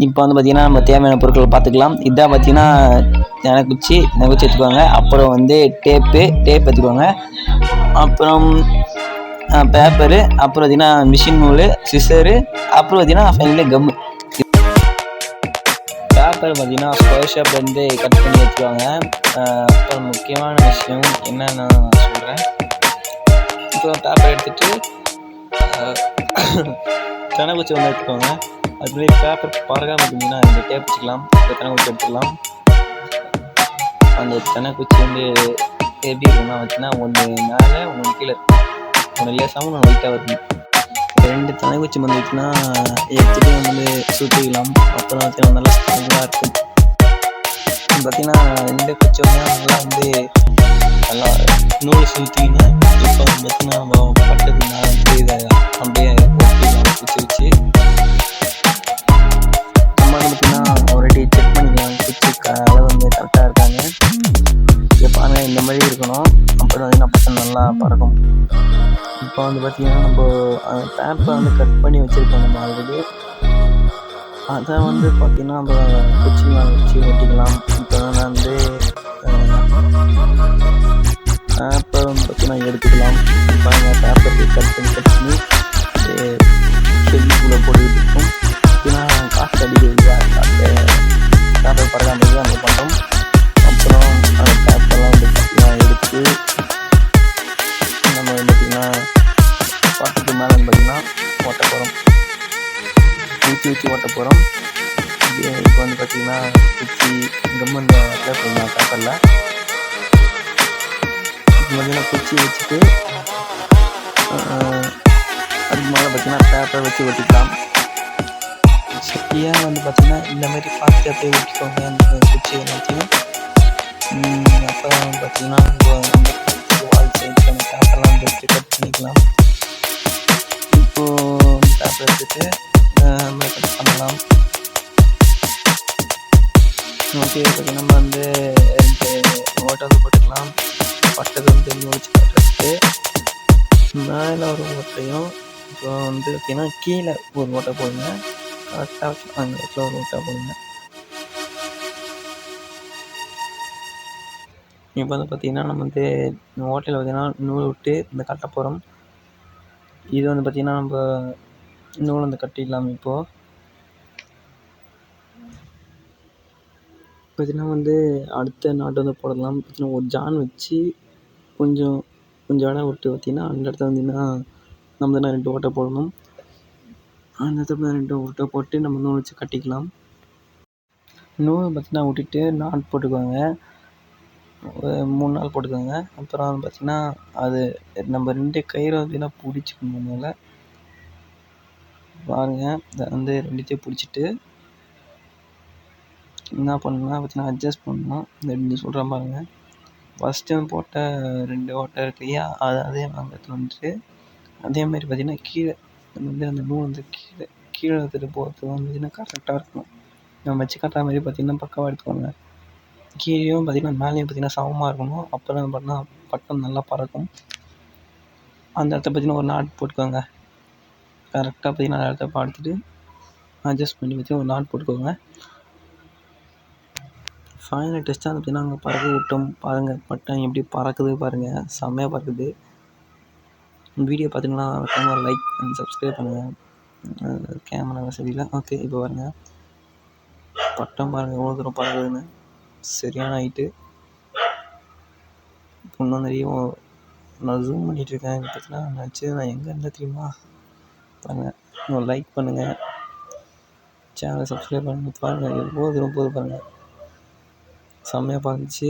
இப்போ வந்து பார்த்திங்கன்னா நம்ம தேவையான பொருட்கள் பார்த்துக்கலாம். இதான் பார்த்திங்கன்னா நெனக்குச்சி எடுத்துக்கோங்க. அப்புறம் வந்து டேப் எடுத்துக்கோங்க. அப்புறம் பேப்பரு, அப்புறம் பார்த்திங்கன்னா மிஷின் நூல், சிசரு, அப்புறம் பார்த்திங்கன்னா ஃபைனலி கம்மு. பேப்பர் பார்த்திங்கன்னா ஸ்கொயர் ஷேப் வந்து கட் பண்ணி எடுத்துக்கோங்க. அப்புறம் முக்கியமான விஷயம் என்னென்னு நான் சொல்கிறேன். இப்போ பேப்பர் எடுத்துகிட்டு தெனக்குச்சி வந்து எடுத்துக்கோங்க. அதுமாதிரி பேப்பர் பறக்காமல் இருந்தீங்கன்னா இந்த டேப் வச்சுக்கலாம். தெனக்குச்சி எடுத்துக்கலாம். அந்த தெனக்குச்சி வந்து எப்படி இருக்குன்னா வச்சுன்னா ஒன்று மேலே ஒன்று கீழே, ஒன்று லேசாகவும் ஒன்று வெயிட்டாக இருக்கும். 2 தெனக்குச்சி வந்து வச்சுன்னா எடுத்துகிட்டு வந்து சுற்றிக்கலாம். அப்புறம் பார்த்தீங்கன்னா நல்லா ஸ்ட்ராங்காக இருக்கும். பார்த்திங்கன்னா 2 குச்சி நல்லா வந்து நல்லா நூல் சுற்றிங்கன்னா இப்போ பார்த்திங்கன்னா நம்ம பட்டதுன்னா வந்து இதை அப்படியே ஒட்டிக்கலாம் குச்சி வச்சு. நம்ம வந்து பார்த்திங்கன்னா ஆல்ரெடி செக் பண்ணிக்கலாம் குச்சி அளவு வந்து கரெக்டாக இருக்காங்க. இதை பாருங்கள், இந்த மாதிரி இருக்கணும். அப்புறம் பார்த்திங்கன்னா பட்டம் நல்லா பறக்கும். இப்போ வந்து பார்த்திங்கன்னா நம்ம அந்த பேப்பை வந்து கட் பண்ணி வச்சுருக்கோம் நம்ம ஆல்ரெடி. அதை வந்து பார்த்திங்கன்னா நம்ம குச்சி மேலே வச்சு ஒட்டிக்கலாம். இப்போ நான் வந்து பேப்பை வந்து பார்த்திங்கன்னா எடுத்துக்கலாம். பாருங்கள், பேப்பருக்கு கட் பண்ணி செல்லுக்குள்ளே போட்டுக்கிட்டு இருக்கும். பார்த்திங்கன்னா காற்று அடிக்கிறது காற்று பேப்பர் பறக்காமல் அந்த பண்ணுறோம். அப்புறம் அந்த பேப்பரெல்லாம் வந்து பார்த்திங்கன்னா எடுத்து நம்ம வந்து பார்த்திங்கன்னா பட்டத்துக்கு மேலே வந்து பார்த்திங்கன்னா ஓட்ட போகிறோம். ஊற்றி ஓட்ட போகிறோம். இப்போ வந்து பார்த்திங்கன்னா குச்சி கம்மன் அப்ளை பண்ணலாம் பேப்பரில். இப்போ பார்த்திங்கன்னா குச்சி வச்சுட்டு அதுக்கு மேலே பார்த்திங்கன்னா பேப்பர் வச்சு ஒட்டிக்கலாம். சரியாக வந்து பார்த்திங்கன்னா இந்த மாதிரி பார்த்து அப்படியே ஒட்டிக்கோங்க அந்த குச்சி எல்லாத்தையும். அப்புறம் வந்து பார்த்திங்கன்னா வால் சைட்ஸ் அந்த பேப்பர்லாம் எடுத்து கட் பண்ணிக்கலாம். இப்போது பேப்பர் எடுத்துகிட்டு நம்ம கட் பண்ணலாம். ஓகே, இப்போ நம்ம வந்து 2 ஓட்டை வந்து போட்டுக்கலாம். பட்டது வந்து முடிச்சு கட்டுறதுக்கு மேலே ஒரு ஓட்டையும், இப்போ வந்து பார்த்திங்கன்னா கீழே ஒரு ஓட்டை போடுங்க. கரெக்டாக அந்த இடத்துல ஒரு ஓட்டை போடுங்க. இப்போ வந்து பார்த்திங்கன்னா நம்ம வந்து ஓட்டையில் பார்த்திங்கன்னா நூல் விட்டு இந்த கட்ட போகிறோம். இது வந்து பார்த்திங்கன்னா நம்ம நூல் வந்து கட்டிடலாம். இப்போது பார்த்திங்கன்னா வந்து அடுத்த நாட்டு வந்து போடலாம். பார்த்திங்கன்னா ஒரு ஜான் வச்சு கொஞ்சம் இடம் விட்டு பார்த்திங்கன்னா அந்த இடத்துல வந்திங்கன்னா நம்ம தான் 2 ஓட்டை போடணும். அந்த இடத்துல 2 ஓட்டை போட்டு நம்ம நூல் வச்சு கட்டிக்கலாம். நூல் பார்த்திங்கன்னா விட்டுட்டு நாட் போட்டுக்கோங்க. 3 நாள் போட்டுக்கோங்க. அப்புறம் பார்த்திங்கன்னா அது நம்ம 2 கயிறு பார்த்திங்கன்னா பிடிச்சிக்கணும். மேலே பாருங்கள், இதை வந்து 2த்தையும் பிடிச்சிட்டு என்ன பண்ணணும்னா பார்த்திங்கன்னா அட்ஜஸ்ட் பண்ணணும். இந்த சொல்கிறேன் பாருங்கள். ஃபஸ்ட்டு போட்ட 2 ஓட்டை இருக்கு இல்லையா, அதே இடத்துல வந்துட்டு அதேமாதிரி பார்த்திங்கன்னா கீழே நம்ம வந்து அந்த நூல் வந்து கீழே எடுத்துகிட்டு போகிறதுக்கு வந்து பார்த்திங்கன்னா கரெக்டாக இருக்கணும். நம்ம வச்சு கட்டுற மாதிரி பார்த்திங்கன்னா பக்காவாக எடுத்துக்கோங்க. கீழேயும் பார்த்திங்கன்னா மேலேயும் பார்த்திங்கன்னா சமமாக இருக்கணும். அப்புறம் பார்த்தீங்கன்னா பட்டம் நல்லா பறக்கும். அந்த இடத்த பார்த்திங்கன்னா ஒரு நாட் போட்டுக்கோங்க. கரெக்டாக பார்த்திங்கன்னா அந்த இடத்த பார்த்துட்டு அட்ஜஸ்ட் பண்ணி வச்சு ஒரு நாட் போட்டுக்கோங்க. ஃபைனல் டெஸ்ட்டாக பார்த்திங்கன்னா அங்கே பறக்க விட்டோம். பாருங்கள், பட்டம் எப்படி பறக்குது பாருங்கள், செம்மையாக பறக்குது. வீடியோ பார்த்திங்கன்னா கேமரா லைக் அண்ட் சப்ஸ்கிரைப் பண்ணுங்கள். கேமரா வசதியில் ஓகே. இப்போ பாருங்கள், பட்டம் பாருங்கள் எவ்வளோ தூரம் பறக்குதுன்னு. சரியான ஹைட்டு. இன்னும் நிறைய நான் ஜூம் பண்ணிகிட்ருக்கேன். இப்போ பார்த்திங்கன்னா நான் எங்கே இருந்தேன் தெரியுமா? பாருங்கள், லைக் பண்ணுங்கள், சேனலை சப்ஸ்கிரைப் பண்ணுங்கள். பாருங்கள் எவ்வளோ தூரம் போகுது பாருங்கள், செம்மையாக பார்த்துச்சு.